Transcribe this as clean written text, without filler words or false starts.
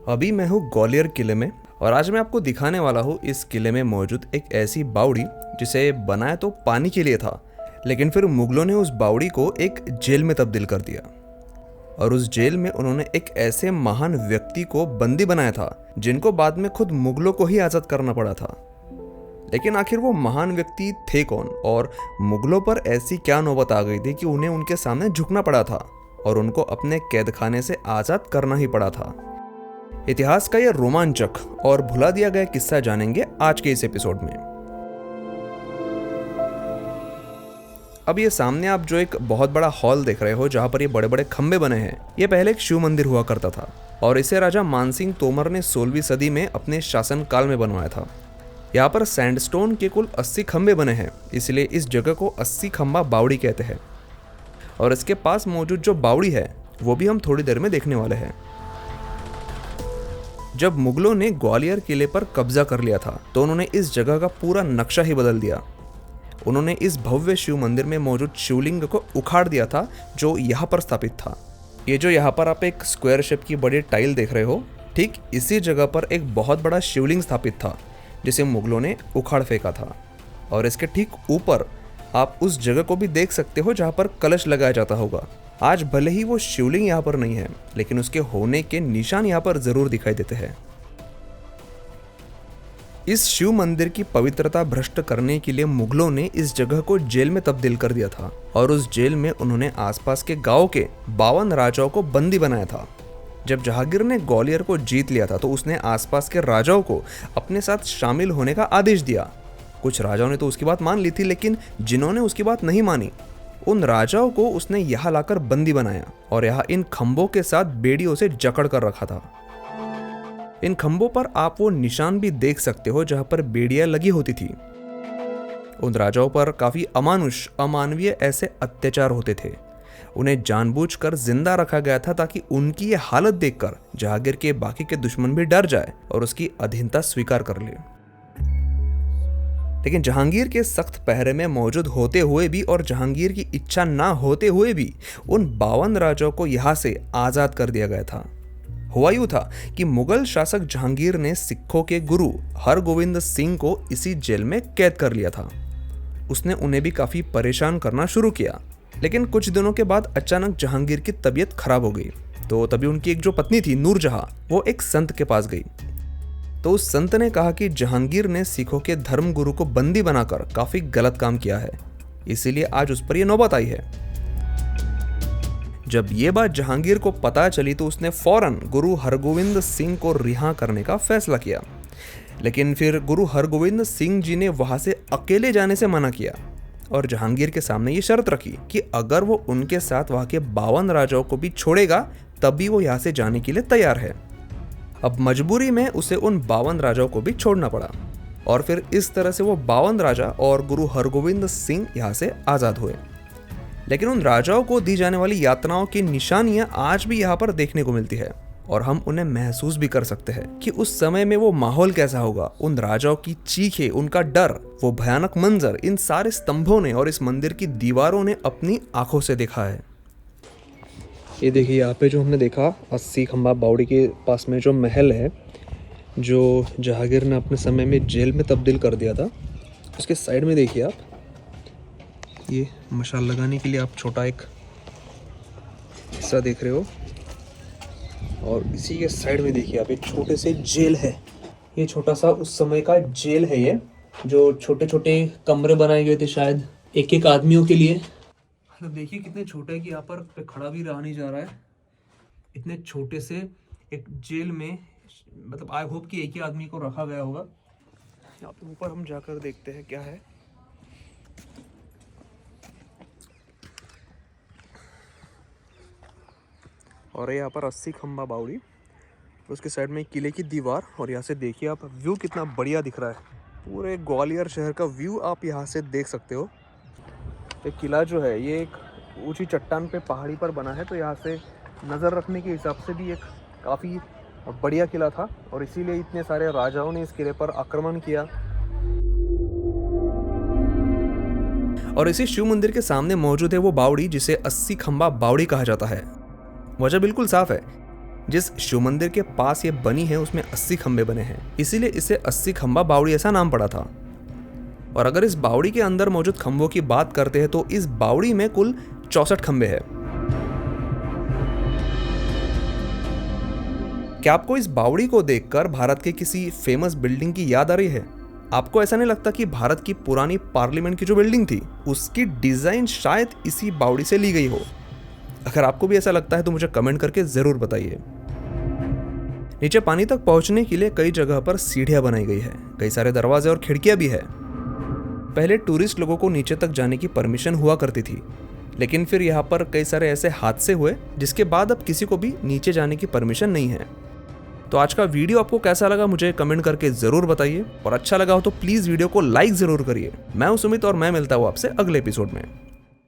अभी मैं हूँ ग्वालियर किले में और आज मैं आपको दिखाने वाला हूँ इस किले में मौजूद एक ऐसी बावड़ी जिसे बनाया तो पानी के लिए था, लेकिन फिर मुगलों ने उस बावड़ी को एक जेल में तब्दील कर दिया और उस जेल में उन्होंने एक ऐसे महान व्यक्ति को बंदी बनाया था जिनको बाद में खुद मुगलों को ही आज़ाद करना पड़ा था। लेकिन आखिर वो महान व्यक्ति थे कौन और मुगलों पर ऐसी क्या नौबत आ गई थी कि उन्हें उनके सामने झुकना पड़ा था और उनको अपने कैद खाने से आज़ाद करना ही पड़ा था। इतिहास का यह रोमांचक और भुला दिया गया किस्सा जानेंगे आज के इस एपिसोड में। अब ये सामने आप जो एक बहुत बड़ा हॉल देख रहे हो जहां पर ये बड़े बड़े खंबे बने हैं, ये पहले एक शिव मंदिर हुआ करता था और इसे राजा मानसिंह तोमर ने 16वीं सदी में अपने शासन काल में बनवाया था। यहाँ पर सैंडस्टोन के कुल 80 खंबे बने हैं, इसलिए इस जगह को 80 खंबा बावड़ी कहते हैं। और इसके पास मौजूद जो बावड़ी है वो भी हम थोड़ी देर में देखने वाले हैं। जब मुगलों ने ग्वालियर किले पर कब्जा कर लिया था तो उन्होंने इस जगह का पूरा नक्शा ही बदल दिया। उन्होंने इस भव्य शिव मंदिर में मौजूद शिवलिंग को उखाड़ दिया था जो यहाँ पर स्थापित था। ये जो यहाँ पर आप एक स्क्वायर शेप की बड़ी टाइल देख रहे हो, ठीक इसी जगह पर एक बहुत बड़ा शिवलिंग स्थापित था जिसे मुगलों ने उखाड़ फेंका था। और इसके ठीक ऊपर आप उस जगह को भी देख सकते हो जहाँ पर कलश लगाया जाता होगा। आज भले ही वो शिवलिंग यहाँ पर नहीं है, लेकिन उसके होने के निशान यहाँ पर जरूर दिखाई देते हैं। इस शिव मंदिर की पवित्रता भ्रष्ट करने के लिए मुगलों ने इस जगह को जेल में तब्दील कर दिया था और उस जेल में उन्होंने आसपास के गांव के 52 राजाओं को बंदी बनाया था। जब जहांगीर ने ग्वालियर को जीत लिया था तो उसने आसपास के राजाओं को अपने साथ शामिल होने का आदेश दिया। कुछ राजाओं ने तो उसकी बात मान ली थी, लेकिन जिन्होंने उसकी बात नहीं मानी उन राजाओं को उसने यहाँ लाकर बंदी बनाया और यहाँ इन खंभों के साथ बेड़ियों से जकड़ कर रखा था। इन खंभों पर आप वो निशान भी देख सकते हो जहां पर बेड़ियां लगी होती थी। उन राजाओं पर काफी अमानुष अमानवीय ऐसे अत्याचार होते थे। उन्हें जानबूझकर जिंदा रखा गया था ताकि उनकी ये हालत देखकर जहांगीर के बाकी के दुश्मन भी डर जाए और उसकी अधीनता स्वीकार कर ले। लेकिन जहांगीर के सख्त पहरे में मौजूद होते हुए भी और जहांगीर की इच्छा ना होते हुए भी उन 52 राजाओं को यहाँ से आज़ाद कर दिया गया था। हुआ यूं था कि मुगल शासक जहांगीर ने सिखों के गुरु हरगोविंद सिंह को इसी जेल में कैद कर लिया था। उसने उन्हें भी काफ़ी परेशान करना शुरू किया, लेकिन कुछ दिनों के बाद अचानक जहांगीर की तबीयत खराब हो गई। तो तभी उनकी एक जो पत्नी थी नूरजहां, वो एक संत के पास गई। तो उस संत ने कहा कि जहांगीर ने सिखों के धर्म गुरु को बंदी बनाकर काफी गलत काम किया है, इसीलिए आज उस पर यह नौबत आई है। जब ये बात जहांगीर को पता चली तो उसने फौरन गुरु हरगोविंद सिंह को रिहा करने का फैसला किया। लेकिन फिर गुरु हरगोविंद सिंह जी ने वहां से अकेले जाने से मना किया और जहांगीर के सामने ये शर्त रखी कि अगर वो उनके साथ वहां के 52 राजाओं को भी छोड़ेगा तभी वो यहाँ से जाने के लिए तैयार है। अब मजबूरी में उसे उन 52 राजाओं को भी छोड़ना पड़ा और फिर इस तरह से वो 52 राजा और गुरु हरगोविंद सिंह यहाँ से आज़ाद हुए। लेकिन उन राजाओं को दी जाने वाली यातनाओं की निशानियां आज भी यहाँ पर देखने को मिलती है और हम उन्हें महसूस भी कर सकते हैं कि उस समय में वो माहौल कैसा होगा। उन राजाओं की चीखें, उनका डर, वो भयानक मंजर इन सारे स्तंभों ने और इस मंदिर की दीवारों ने अपनी आंखों से देखा है। ये देखिए यहाँ पे जो हमने देखा 80 खंबा बावड़ी के पास में जो महल है जो जहांगीर ने अपने समय में जेल में तब्दील कर दिया था, उसके साइड में देखिए आप, ये मशाल लगाने के लिए आप छोटा एक हिस्सा देख रहे हो और इसी के साइड में देखिए आप एक छोटे से जेल है। ये छोटा सा उस समय का जेल है, ये जो छोटे छोटे कमरे बनाए गए थे शायद एक एक आदमियों के लिए। मतलब देखिए कितने छोटे हैं कि यहाँ पर खड़ा भी रहा नहीं जा रहा है। इतने छोटे से एक जेल में मतलब आई होप कि एक ही आदमी को रखा गया होगा। यहाँ पे ऊपर हम जाकर देखते हैं क्या है। और यहाँ पर 80 खंबा बावड़ी, उसके साइड में किले की दीवार और यहाँ से देखिए आप व्यू कितना बढ़िया दिख रहा है। पूरे ग्वालियर शहर का व्यू आप यहाँ से देख सकते हो। ये किला जो है ये एक ऊंची चट्टान पे पहाड़ी पर बना है, तो यहाँ से नज़र रखने के हिसाब से भी एक काफ़ी बढ़िया किला था और इसीलिए इतने सारे राजाओं ने इस किले पर आक्रमण किया। और इसी शिव मंदिर के सामने मौजूद है वो बावड़ी जिसे 80 खंबा बावड़ी कहा जाता है। वजह बिल्कुल साफ है, जिस शिव मंदिर के पास ये बनी है उसमें 80 खंबे बने हैं, इसीलिए इसे 80 खंबा बावड़ी ऐसा नाम पड़ा था। और अगर इस बावड़ी के अंदर मौजूद खंभों की बात करते हैं तो इस बावड़ी में कुल 64 खंबे हैं। क्या आपको इस बावड़ी को देखकर भारत के किसी फेमस बिल्डिंग की याद आ रही है? आपको ऐसा नहीं लगता कि भारत की पुरानी पार्लियामेंट की जो बिल्डिंग थी उसकी डिजाइन शायद इसी बावड़ी से ली गई हो? अगर आपको भी ऐसा लगता है तो मुझे कमेंट करके जरूर बताइए। नीचे पानी तक पहुंचने के लिए कई जगह पर सीढ़ियां बनाई गई है, कई सारे दरवाजे और खिड़कियां भी है। पहले टूरिस्ट लोगों को नीचे तक जाने की परमिशन हुआ करती थी, लेकिन फिर यहाँ पर कई सारे ऐसे हादसे हुए जिसके बाद अब किसी को भी नीचे जाने की परमिशन नहीं है। तो आज का वीडियो आपको कैसा लगा मुझे कमेंट करके जरूर बताइए, और अच्छा लगा हो तो प्लीज वीडियो को लाइक जरूर करिए। मैं हूं सुमित और मैं मिलता हूं आपसे अगले एपिसोड में।